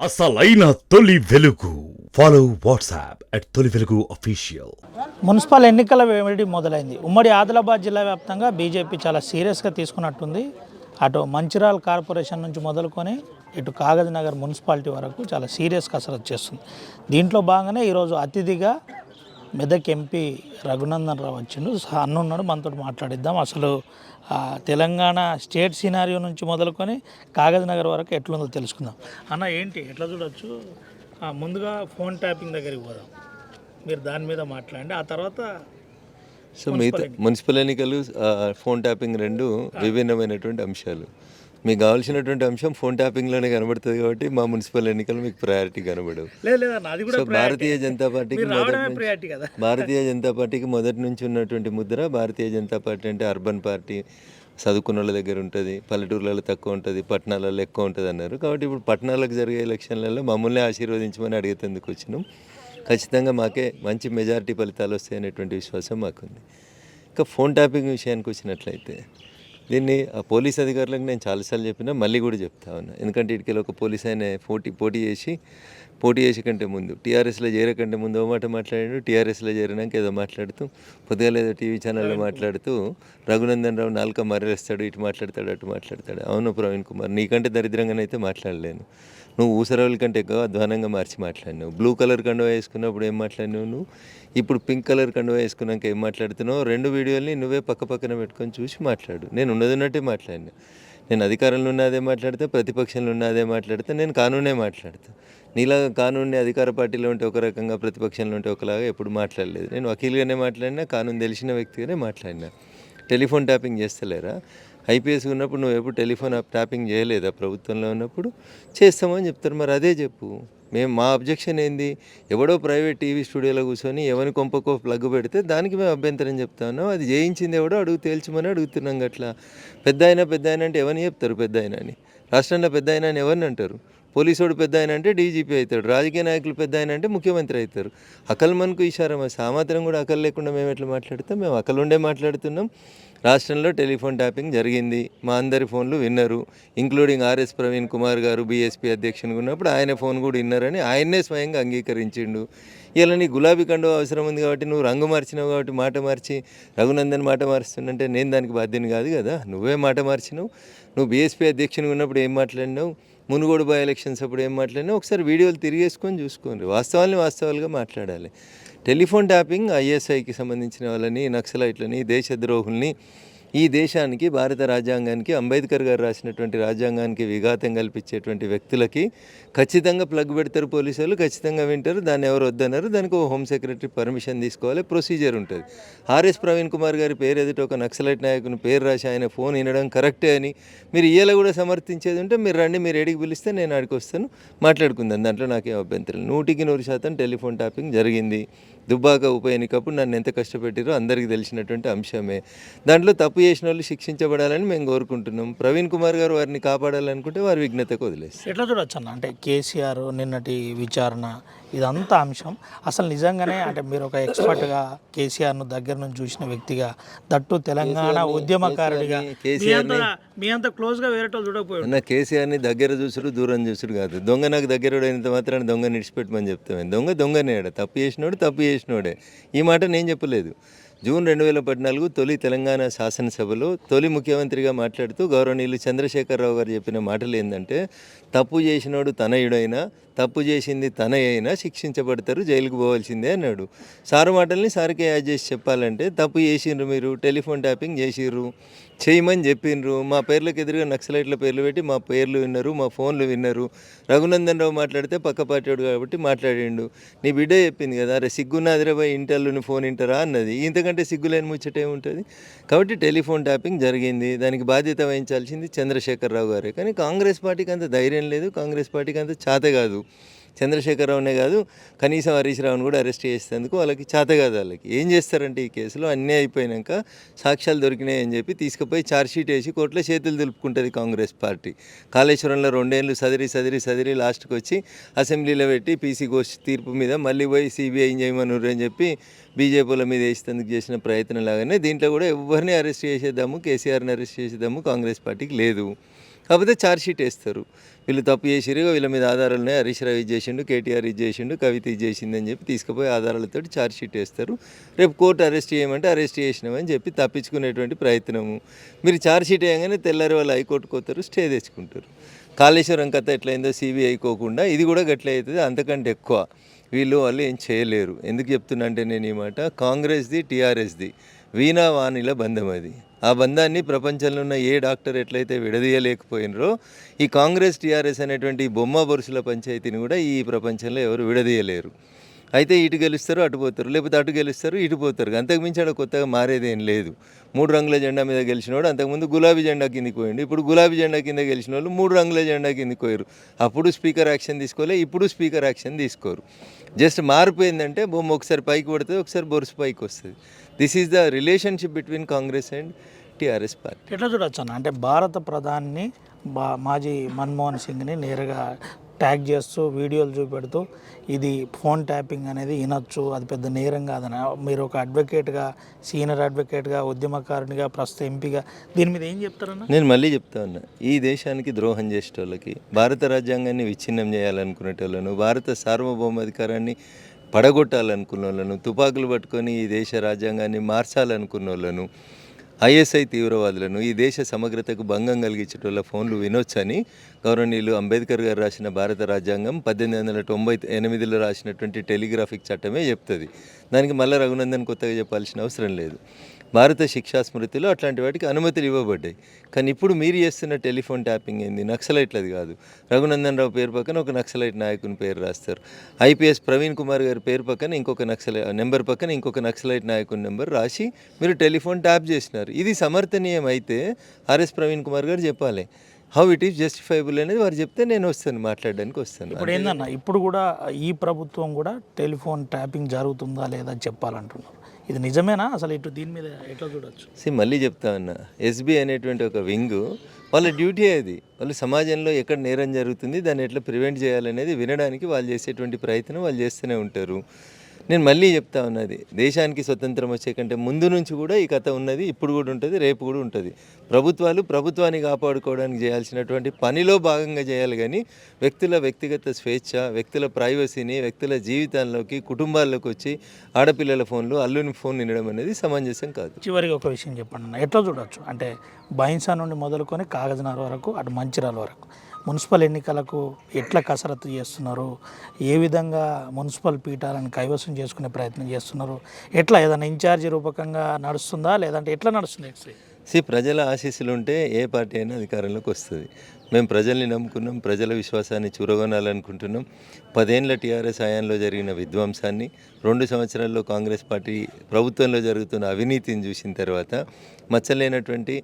అసలైన తొలి వెలుగు. ఫాలో వాట్సాప్ అట్ తొలి వెలుగు అఫీషియల్. మున్సిపల్ ఎన్నికల వేడి మొదలైంది. ఉమ్మడి ఆదిలాబాద్ జిల్లా వ్యాప్తంగా బీజేపీ చాలా సీరియస్గా తీసుకున్నట్టుంది. అటు మంచిర్యాల కార్పొరేషన్ నుంచి మొదలుకొని ఇటు కాగజ్ నగర్ మున్సిపాలిటీ వరకు చాలా సీరియస్ కసరత్తు చేస్తుంది. దీంట్లో భాగంగానే ఈరోజు అతిథిగా మెదక్ ఎంపీ రఘునందన్ రావు వచ్చిండు. అన్నున్నాడు, మనతో మాట్లాడిద్దాం. అసలు తెలంగాణ స్టేట్ సినారియో నుంచి మొదలుకొని కాగజ్ నగర్ వరకు ఎట్లుందో తెలుసుకుందాం. అన్న ఏంటి ఎట్లా చూడొచ్చు? ముందుగా ఫోన్ ట్యాపింగ్ దగ్గరికి పోదాం. మీరు దాని మీద మాట్లాడండి, ఆ తర్వాత సో మిగతా మున్సిపల్ ఎన్నికలు ఫోన్ ట్యాపింగ్ రెండు విభిన్నమైనటువంటి అంశాలు. మీకు కావాల్సినటువంటి అంశం ఫోన్ ట్యాపింగ్లోనే కనబడుతుంది కాబట్టి మా మున్సిపల్ ఎన్నికలు మీకు ప్రయారిటీ కనబడవు. సో భారతీయ జనతా పార్టీకి మొదటి నుంచి ఉన్నటువంటి ముద్ర, భారతీయ జనతా పార్టీ అంటే అర్బన్ పార్టీ, చదువుకున్న వాళ్ళ దగ్గర ఉంటుంది, పల్లెటూర్లలో తక్కువ ఉంటుంది, పట్టణాలలో ఎక్కువ ఉంటుంది అన్నారు. కాబట్టి ఇప్పుడు పట్టణాలకు జరిగే ఎలక్షన్లలో మమ్మల్ని ఆశీర్వదించమని అడిగేందుకు వచ్చినాం. ఖచ్చితంగా మాకే మంచి మెజారిటీ ఫలితాలు వస్తాయనేటువంటి విశ్వాసం మాకుంది. ఇంకా ఫోన్ ట్యాపింగ్ విషయానికి వచ్చినట్లయితే దీన్ని ఆ పోలీస్ అధికారులకు నేను చాలాసార్లు చెప్పినా, మళ్ళీ కూడా చెప్తా ఉన్నా. ఎందుకంటే ఇటుకెళ్ళి ఒక పోలీస్ ఆయన పోటీ చేసి కంటే ముందు టీఆర్ఎస్లో చేరకంటే ముందు ఓ మాట మాట్లాడాడు, టీఆర్ఎస్లో చేరినాక ఏదో మాట్లాడుతూ, పొద్దుగా ఏదో టీవీ ఛానల్లో మాట్లాడుతూ రఘునందన్ రావు నాలుక మరలేస్తాడు, ఇటు మాట్లాడతాడు, అటు మాట్లాడతాడు. అవును ప్రవీణ్ కుమార్, నీకంటే దరిద్రంగానైతే మాట్లాడలేను. నువ్వు ఊసరవుల కంటే ఎక్కువ అధ్వానంగా మార్చి మాట్లాడినావు. బ్లూ కలర్ కండువా వేసుకున్నప్పుడు ఏం మాట్లాడినావు నువ్వు, ఇప్పుడు పింక్ కలర్ కండువా వేసుకున్నాక ఏం మాట్లాడుతున్నావు? రెండు వీడియోల్ని నువ్వే పక్కన పెట్టుకొని చూసి మాట్లాడు. నేను ఉన్నదిన్నట్టే మాట్లాడినా. నేను అధికారంలో ఉన్న అదే మాట్లాడితే, ప్రతిపక్షంలో ఉన్న అదే మాట్లాడితే, నేను కానూనే మాట్లాడతా. నీలాగా కానూన్ని అధికార పార్టీలో ఉంటే ఒక రకంగా, ప్రతిపక్షంలో ఉంటే ఒకలాగా ఎప్పుడు మాట్లాడలేదు. నేను వకీల్గానే మాట్లాడినా, కానూన్ తెలిసిన వ్యక్తిగానే మాట్లాడినా. Telephone tapping చేస్తలేరా? ఐపీఎస్ ఉన్నప్పుడు నువ్వు ఎప్పుడు టెలిఫోన్ ట్యాపింగ్ చేయలేదా? ప్రభుత్వంలో ఉన్నప్పుడు చేస్తామని చెప్తారు. మరి అదే చెప్పు. మా అబ్జెక్షన్ ఏంది? ఎవడో ప్రైవేట్ టీవీ స్టూడియోలో కూర్చొని ఎవరి కొంపకో ప్లగ్ పెడితే దానికి మేము అభ్యంతరం చెప్తా ఉన్నాం. అది చేయించింది ఎవడో తేల్చమని అడుగుతున్నాం. అట్లా పెద్ద ఆయన అంటే ఎవరిని చెప్తారు పెద్ద ఆయన అని? రాష్ట్రంలో పెద్ద ఆయన అని ఎవరిని అంటారు? పోలీసుడు పెద్ద ఆయన అంటే డీజీపీ అవుతాడు, రాజకీయ నాయకులు పెద్ద ఆయన అంటే ముఖ్యమంత్రి అవుతారు. అకల్ మనకు ఇషారా, సామాత్రం కూడా అకల్ లేకుండా మేము ఎట్లా మాట్లాడతాం? మేము అకలుండే మాట్లాడుతున్నాం. రాష్ట్రంలో టెలిఫోన్ ట్యాపింగ్ జరిగింది, మా అందరి ఫోన్లు విన్నారు, ఇంక్లూడింగ్ ఆర్ఎస్ ప్రవీణ్ కుమార్ గారు బీఎస్పీ అధ్యక్షునిగా ఉన్నప్పుడు ఆయన ఫోన్ కూడా విన్నారని ఆయన్నే స్వయంగా అంగీకరించిండు. ఇలా నీ గులాబీ కండువా అవసరం ఉంది కాబట్టి, నువ్వు రంగు మార్చినావు కాబట్టి మాట మార్చి రఘునందన్ మాట మారుస్తుందంటే నేను దానికి బాధ్యని కాదు కదా. నువ్వే మాట మార్చినావు. నువ్వు బీఎస్పీ అధ్యక్షునిగా ఉన్నప్పుడు ఏం మాట్లాడినావు, మునుగోడు బై ఎలక్షన్స్ అప్పుడు ఏం మాట్లాడినావు, ఒకసారి వీడియోలు తిరిగేసుకొని చూసుకోండి. వాస్తవాలుగా మాట్లాడాలి. టెలిఫోన్ ట్యాపింగ్ ఐఎస్ఐకి సంబంధించిన వాళ్ళని, నక్సలైట్లని, దేశద్రోహుల్ని, ఈ దేశానికి, భారత రాజ్యాంగానికి, అంబేద్కర్ గారు రాసినటువంటి రాజ్యాంగానికి విఘాతం కల్పించేటువంటి వ్యక్తులకి ఖచ్చితంగా ప్లగ్ పెడతారు పోలీసులు, ఖచ్చితంగా వింటారు. దాన్ని ఎవరు వద్దన్నారు, దానికి హోమ్ సెక్రటరీ పర్మిషన్ తీసుకోవాలి, ప్రొసీజర్ ఉంటుంది. ఆర్ఎస్ ప్రవీణ్ కుమార్ గారి పేరు ఎదుట ఒక నక్సలైట్ నాయకుని పేరు రాసి ఆయన ఫోన్ వినడం కరెక్టే అని మీరు ఇయ్యాల కూడా సమర్థించేది ఉంటే మీరు రండి, మీరు ఎడికి పిలిస్తే నేను ఆడికి వస్తాను, మాట్లాడుకుందాం. దాంట్లో నాకేం అభ్యంతరం. 100% టెలిఫోన్ ట్యాపింగ్ జరిగింది. దుబ్బాక ఉప ఎన్నికప్పుడు నన్ను ఎంత కష్టపెట్టారో అందరికీ తెలిసినటువంటి అంశమే. దాంట్లో తప్పు చేసిన వాళ్ళు శిక్షించబడాలని మేము కోరుకుంటున్నాం. ప్రవీణ్ కుమార్ గారు వారిని కాపాడాలనుకుంటే వారి విఘ్నతకు వదిలేస్తారు. ఎట్లా చూడొచ్చు అన్న? అంటే కేసీఆర్ నిన్నటి విచారణ ఇదంతా అంశం అసలు నిజంగానే అంటే మీరు ఒక ఎక్స్పర్ట్గా కేసీఆర్ను దగ్గర నుంచి చూసిన వ్యక్తిగా, దట్టు తెలంగాణ ఉద్యమకారుడిగా, మీ అంత క్లోజ్గా వేరే చూడకపోయాడు. కేసీఆర్ని దగ్గర చూసుడు దూరం చూసుడు కాదు. దొంగ నాకు దగ్గర అయినంత మాత్రాన్ని దొంగ నిడిచిపెట్టమని చెప్తాను. దొంగనే తప్పు చేసినోడే. ఈ మాట నేను చెప్పలేదు. జూన్ 2014 తొలి తెలంగాణ శాసనసభలో తొలి ముఖ్యమంత్రిగా మాట్లాడుతూ గౌరవనీయులు చంద్రశేఖరరావు గారు చెప్పిన మాటలు ఏంటంటే, తప్పు చేసినోడు తనయుడైనా, తప్పు చేసింది తనయైనా శిక్షించబడతారు, జైలుకు పోవాల్సిందే అన్నాడు. సారు మాటల్ని సార్కే యాడ్ చేసి చెప్పాలంటే, తప్పు చేసిండ్రు, మీరు టెలిఫోన్ ట్యాపింగ్ చేసిర్రు, చేయమని చెప్పిండ్రు, మా పేర్లకు ఎదురుగా నక్సలైట్ల పేర్లు పెట్టి మా పేర్లు విన్నారు, మా ఫోన్లు విన్నారు. రఘునందన్ రావు మాట్లాడితే పక్క పార్టీవాడు కాబట్టి మాట్లాడిండు. నీ బిడ్డ చెప్పింది కదా, అరే సిగ్గున్నదిరాబాయ్ ఇంటల్లుని ఫోన్ వింటారా అన్నది. ఇంతకంటే సిగ్గులేని ముచ్చట ఏముంటుంది? కాబట్టి టెలిఫోన్ ట్యాపింగ్ జరిగింది, దానికి బాధ్యత వహించాల్సింది చంద్రశేఖరరావు గారే. కానీ కాంగ్రెస్ పార్టీకి అంత ధైర్యం లేదు, కాంగ్రెస్ పార్టీకి అంత చేత కాదు. చంద్రశేఖరరావునే కాదు, కనీసం హరీష్ రావును కూడా అరెస్ట్ చేసేందుకు వాళ్ళకి చేత కాదు. వాళ్ళకి ఏం చేస్తారంటే, ఈ కేసులో అన్నీ అయిపోయాక సాక్ష్యాలు దొరికినాయి అని చెప్పి తీసుకుపోయి ఛార్జ్షీట్ వేసి కోర్టులో చేతులు దులుపుకుంటుంది కాంగ్రెస్ పార్టీ. కాళేశ్వరంలో 2 ఏళ్ళు సదిరి లాస్ట్కి వచ్చి అసెంబ్లీలో పెట్టి పీసీ గోష్ఠి తీర్పు మీద మళ్ళీ పోయి సిబిఐ చేయమన్నారు అని చెప్పి బీజేపీల మీద వేసేందుకు చేసిన ప్రయత్నం లాగానే దీంట్లో కూడా ఎవరిని అరెస్ట్ చేసేద్దాము, కేసీఆర్ని అరెస్ట్ చేసేద్దాము కాంగ్రెస్ పార్టీకి లేదు. కాకపోతే ఛార్జ్ షీట్ వేస్తారు. వీళ్ళు తప్పు చేసిరు, వీళ్ళ మీద ఆధారాలు ఉన్నాయి, హరీష్ రావు ఇది చేసిండు, కేటీఆర్ ఇది చేసిండు, కవిత ఇది చేసింది అని చెప్పి తీసుకుపోయి ఆధారాలతో ఛార్జ్ షీట్ వేస్తారు. రేపు కోర్టు అరెస్ట్ చేయమంటే అరెస్ట్ చేసినామని చెప్పి తప్పించుకునేటువంటి ప్రయత్నము. మీరు ఛార్జ్ షీట్ వేయగానే తెల్లారి వాళ్ళు హైకోర్టుకు పోతారు, స్టే తెచ్చుకుంటారు. కాళేశ్వరం కథ ఎట్లయిందో సిబిఐ అయికోకుండా ఇది కూడా గట్ల అవుతుంది, అంతకంటే ఎక్కువ వాళ్ళు ఏం చేయలేరు. ఎందుకు చెప్తున్నా అంటే నేను ఈ మాట, కాంగ్రెస్ది టీఆర్ఎస్ది వీణా వాణిల బంధం అది. ఆ బంధాన్ని ప్రపంచంలో ఉన్న ఏ డాక్టర్ ఎట్లయితే విడదీయలేకపోయినరో ఈ కాంగ్రెస్ టీఆర్ఎస్ అనేటువంటి బొమ్మ బొరుసుల పంచాయతీని కూడా ఈ ప్రపంచంలో ఎవరు విడదీయలేరు. అయితే ఇటు గెలుస్తారు అటు పోతారు, లేకపోతే అటు గెలుస్తారు ఇటు పోతారు, అంతకుమించి అక్కడ కొత్తగా మారేదేం లేదు. 3 రంగుల జెండా మీద గెలిచినవాడు అంతకుముందు గులాబీ జెండా కిందికి పోయిండు, ఇప్పుడు గులాబీ జెండా కింద గెలిచిన వాళ్ళు 3 రంగుల జెండా కిందికి పోయారు. అప్పుడు స్పీకర్ యాక్షన్ తీసుకోలే, ఇప్పుడు స్పీకర్ యాక్షన్ తీసుకోరు. జస్ట్ మార్పు ఏంటంటే బొమ్మ ఒకసారి పైకి పడుతుంది, ఒకసారి బొరుసు పైకి వస్తుంది. This is the relationship between Congress and TRS party. ఎట్లా చూడొచ్చు అన్న, అంటే భారత ప్రధాని మాజీ మన్మోహన్ సింగ్ని నేరుగా ట్యాగ్ చేస్తూ వీడియోలు చూపెడుతూ ఇది ఫోన్ ట్యాపింగ్ అనేది వినొచ్చు, అది పెద్ద నేరం కాదని, మీరు ఒక అడ్వకేట్గా, సీనియర్ అడ్వకేట్గా, ఉద్యమకారునిగా, ప్రస్తుత ఎంపీగా దీని మీద ఏం చెప్తారన్న? నేను మళ్ళీ చెప్తా ఉన్నా, ఈ దేశానికి ద్రోహం చేసేటోళ్ళకి, భారత రాజ్యాంగాన్ని విచ్ఛిన్నం చేయాలనుకునేటోళ్ళను, భారత సార్వభౌమాధికారాన్ని పడగొట్టాలనుకున్న వాళ్ళను, తుపాకులు పట్టుకొని ఈ దేశ రాజ్యాంగాన్ని మార్చాలనుకున్న వాళ్ళను, ఐఎస్ఐ తీవ్రవాదులను, ఈ దేశ సమగ్రతకు భంగం కలిగించేటోళ్ళ ఫోన్లు వినొచ్చని గౌరవనీయులు అంబేద్కర్ గారు రాసిన భారత రాజ్యాంగం 1898లో రాసినటువంటి టెలిగ్రాఫిక్ చట్టమే చెప్తుంది. దానికి మళ్ళీ రఘునందన్ కొత్తగా చెప్పాల్సిన అవసరం లేదు. భారత శిక్షా స్మృతిలో అట్లాంటి వాటికి అనుమతులు ఇవ్వబడ్డాయి. కానీ ఇప్పుడు మీరు చేస్తున్న టెలిఫోన్ ట్యాపింగ్ ఏంది? నక్సలైట్లది కాదు. రఘునందన్ రావు పేరు పక్కన ఒక నక్సలైట్ నాయకుని పేరు రాస్తారు, ఐపీఎస్ ప్రవీణ్ కుమార్ గారి పేరు పక్కన ఇంకొక నెంబర్ పక్కన ఇంకొక నక్సలైట్ నాయకుని నెంబర్ రాసి మీరు టెలిఫోన్ ట్యాప్ చేసినారు. ఇది సమర్థనీయం అయితే ఆర్ఎస్ ప్రవీణ్ కుమార్ గారు చెప్పాలి. హౌ ఇట్ ఈస్ జస్టిఫైబుల్ అనేది వారు చెప్తే నేను వస్తాను, మాట్లాడడానికి వస్తాను. ఇప్పుడు ఏందన్న, ఇప్పుడు కూడా ఈ ప్రభుత్వం కూడా టెలిఫోన్ ట్యాపింగ్ జరుగుతుందా లేదా చెప్పాలంటున్నారు. ఇది నిజమేనా అసలు? ఇటు దీని మీద ఎట్లా చూడొచ్చు? మళ్ళీ చెప్తా ఉన్నా, ఎస్బీ అనేటువంటి ఒక వింగ్ వాళ్ళ డ్యూటీ అది. వాళ్ళు సమాజంలో ఎక్కడ నేరం జరుగుతుంది, దాన్ని ఎట్లా ప్రివెంట్ చేయాలనేది వినడానికి వాళ్ళు చేసేటువంటి ప్రయత్నం వాళ్ళు చేస్తూనే ఉంటారు. నేను మళ్ళీ చెప్తా ఉన్నది, దేశానికి స్వతంత్రం వచ్చే కంటే ముందు నుంచి కూడా ఈ కథ ఉన్నది, ఇప్పుడు కూడా ఉంటుంది, రేపు కూడా ఉంటుంది. ప్రభుత్వాలు ప్రభుత్వాన్ని కాపాడుకోవడానికి చేయాల్సినటువంటి పనిలో భాగంగా చేయాలి. కానీ వ్యక్తుల వ్యక్తిగత స్వేచ్ఛ, వ్యక్తుల ప్రైవసీని, వ్యక్తుల జీవితాల్లోకి, కుటుంబాల్లోకి వచ్చి ఆడపిల్లల ఫోన్లు, అల్లుని ఫోన్ వినడం అనేది సమంజసం కాదు. చివరికి ఒక విషయం చెప్పండి అన్న, ఎట్లా చూడొచ్చు అంటే బైన్సా నుండి మొదలుకొని కాగజ్నగర్ వరకు, అటు మంచిర్యాల వరకు మున్సిపల్ ఎన్నికలకు ఎట్లా కసరత్తు చేస్తున్నారు, ఏ విధంగా మున్సిపల్ పీఠాలను కైవసం చేసుకునే ప్రయత్నం చేస్తున్నారు, ఎట్లా ఏదైనా ఇన్ఛార్జి రూపకంగా నడుస్తుందా లేదంటే ఎట్లా నడుస్తుంది? ప్రజల ఆశీస్సులు ఉంటే ఏ పార్టీ అయినా అధికారంలోకి వస్తుంది. మేము ప్రజల్ని నమ్ముకున్నాం, ప్రజల విశ్వాసాన్ని చూరగొనాలనుకుంటున్నాం. 10 ఏళ్ల టీఆర్ఎస్ హయాంలో జరిగిన విధ్వంసాన్ని, 2 సంవత్సరాల్లో కాంగ్రెస్ పార్టీ ప్రభుత్వంలో జరుగుతున్న అవినీతిని చూసిన తర్వాత మచ్చలేనటువంటి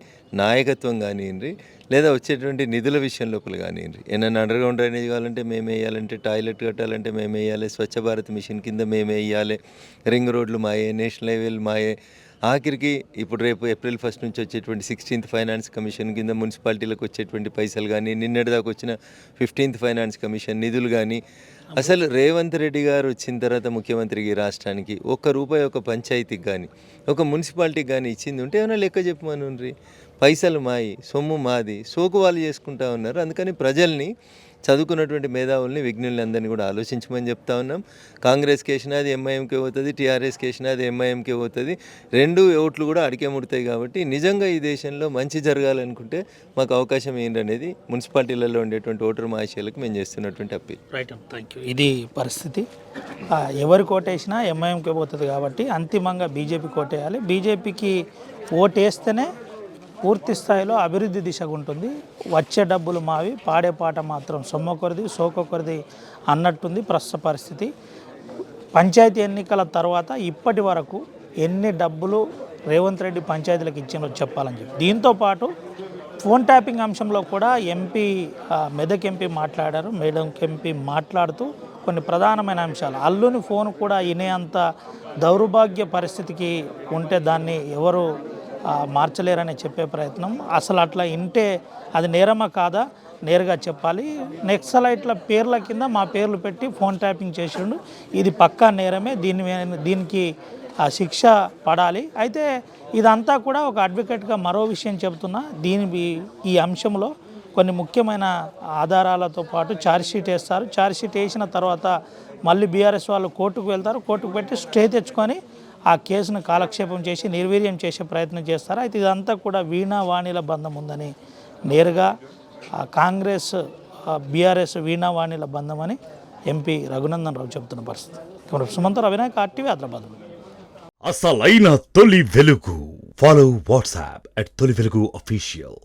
నాయకత్వం కానివ్వండి, లేదా వచ్చేటువంటి నిధుల విషయం లోపల కానివ్వండి, ఏమైనా అండర్గ్రౌండ్ డ్రైనేజ్ కావాలంటే మేమే వేయాలంటే, టాయిలెట్ కట్టాలంటే మేమే వేయాలి, స్వచ్ఛ భారత్ మిషన్ కింద మేమే వేయాలి, రింగ్ రోడ్లు మాయే, నేషనల్ హైవేలు మాయే, ఆఖరికి ఇప్పుడు రేపు ఏప్రిల్ 1 నుంచి వచ్చేటువంటి 16th ఫైనాన్స్ కమిషన్ కింద మున్సిపాలిటీలకు వచ్చేటువంటి పైసలు కానీ, నిన్నటిదాకా వచ్చిన 15th ఫైనాన్స్ కమిషన్ నిధులు కానీ, అసలు రేవంత్ రెడ్డి గారు వచ్చిన తర్వాత ముఖ్యమంత్రికి రాష్ట్రానికి ₹1 ఒక పంచాయతీకి కానీ, ఒక మున్సిపాలిటీకి కానీ ఇచ్చింది ఉంటే ఏమైనా లెక్క చెప్పమనుండ్రి. పైసలు మాయి, సొమ్ము మాది, సోకు వాళ్ళు చేసుకుంటా ఉన్నారు. అందుకని ప్రజల్ని, చదువుకున్నటువంటి మేధావుల్ని, విజ్ఞుల్ని అందరినీ కూడా ఆలోచించమని చెప్తా ఉన్నాం. కాంగ్రెస్కి వేసినా అది ఎంఐఎంకే పోతుంది, టీఆర్ఎస్కి వేసినా అది ఎంఐఎంకే పోతుంది. 2 ఓట్లు కూడా అడిగే ముడతాయి. కాబట్టి నిజంగా ఈ దేశంలో మంచి జరగాలనుకుంటే మాకు అవకాశం ఏంటనేది మున్సిపాలిటీలలో ఉండేటువంటి ఓటర్ మహాశయులకు మేము చేస్తున్నటువంటి అప్పీల్. Right, thank you. ఇది పరిస్థితి. ఎవరు కోటేసినా ఎంఐఎంకే పోతుంది కాబట్టి అంతిమంగా బీజేపీ కోటేయాలి. బీజేపీకి ఓటేస్తేనే పూర్తి స్థాయిలో అభివృద్ధి దిశగా ఉంటుంది. వచ్చే డబ్బులు మావి, పాడే పాట మాత్రం సొమ్మొకరిది సోకొకరిది అన్నట్టుంది ప్రస్తుత పరిస్థితి. పంచాయతీ ఎన్నికల తర్వాత ఇప్పటి వరకు ఎన్ని డబ్బులు రేవంత్ రెడ్డి పంచాయతీలకు ఇచ్చిందో చెప్పాలని చెప్పి, దీంతోపాటు ఫోన్ ట్యాపింగ్ అంశంలో కూడా మెదక్ ఎంపీ మాట్లాడారు. మెదక్ ఎంపీ మాట్లాడుతూ కొన్ని ప్రధానమైన అంశాలు, అల్లుని ఫోన్ కూడా వినేంత దౌర్భాగ్య పరిస్థితికి ఉంటే దాన్ని ఎవరు మార్చలేరని చెప్పే ప్రయత్నం. అసలు అట్లా ఇంటే అది నేరమా కాదా నేరుగా చెప్పాలి. నక్సలైట్ల పేర్ల కింద మా పేర్లు పెట్టి ఫోన్ ట్యాపింగ్ చేసిండు, ఇది పక్కా నేరమే, దీనికి శిక్ష పడాలి. అయితే ఇదంతా కూడా ఒక అడ్వకేట్గా మరో విషయం చెబుతున్నా, ఈ అంశంలో కొన్ని ముఖ్యమైన ఆధారాలతో పాటు ఛార్జ్షీట్ వేస్తారు. ఛార్జ్షీట్ వేసిన తర్వాత మళ్ళీ బీఆర్ఎస్ వాళ్ళు కోర్టుకు వెళ్తారు. కోర్టుకు పెట్టి స్టే తెచ్చుకొని ఆ కేసును కాలక్షేపం చేసి నిర్వీర్యం చేసే ప్రయత్నం చేస్తారు. అయితే ఇదంతా కూడా వీణా వాణిల బంధం ఉందని నేరుగా కాంగ్రెస్ బీఆర్ఎస్ వీణా వాణిల బంధం అని ఎంపీ రఘునందన్ రావు చెబుతున్న పరిస్థితి. సుమంత్ రవినాయక్, RTV, ఆదిలాబాద్. అసలైన తొలి వెలుగు. ఫాలో వాట్సాప్ @తొలి వెలుగు అఫీషియల్.